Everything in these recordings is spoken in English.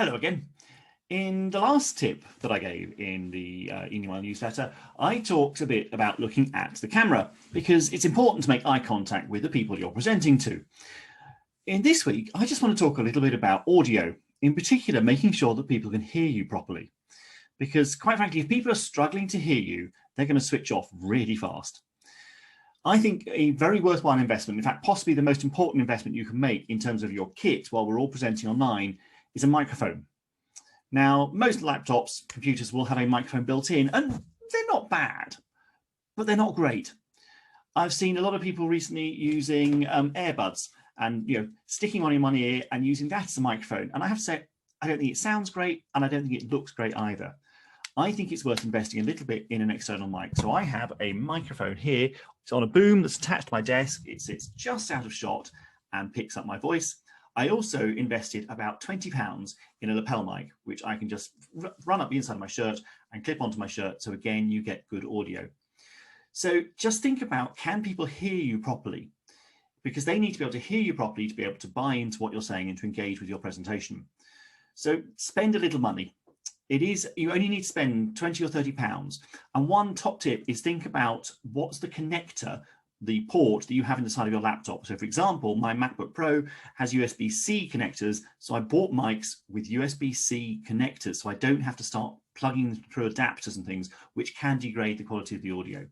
Hello again. In the last tip that I gave in the email newsletter, I talked a bit about looking at the camera because it's important to make eye contact with the people you're presenting to. In this week, I just want to talk a little bit about audio, in particular, making sure that people can hear you properly. Because quite frankly, if people are struggling to hear you, they're going to switch off really fast. I think a very worthwhile investment, in fact, possibly the most important investment you can make in terms of your kit while we're all presenting online, is a microphone. Now, most laptops, computers will have a microphone built in, and they're not bad, but they're not great. I've seen a lot of people recently using earbuds and sticking one in one ear and using that as a microphone. And I have to say, I don't think it sounds great, and I don't think it looks great either. I think it's worth investing a little bit in an external mic. So I have a microphone here. It's on a boom that's attached to my desk. It sits just out of shot and picks up my voice. I also invested about £20 in a lapel mic, which I can just run up the inside of my shirt and clip onto my shirt. So again, you get good audio. So just think about, can people hear you properly? Because they need to be able to hear you properly to be able to buy into what you're saying and to engage with your presentation. So spend a little money. You only need to spend 20 or 30 pounds. And one top tip is think about what's the connector, the port that you have in the side of your laptop. So for example, my MacBook Pro has USB-C connectors. So I bought mics with USB-C connectors. So I don't have to start plugging through adapters and things, which can degrade the quality of the audio.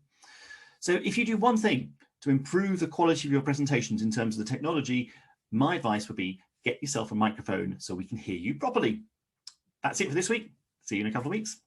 So if you do one thing to improve the quality of your presentations in terms of the technology, my advice would be get yourself a microphone so we can hear you properly. That's it for this week. See you in a couple of weeks.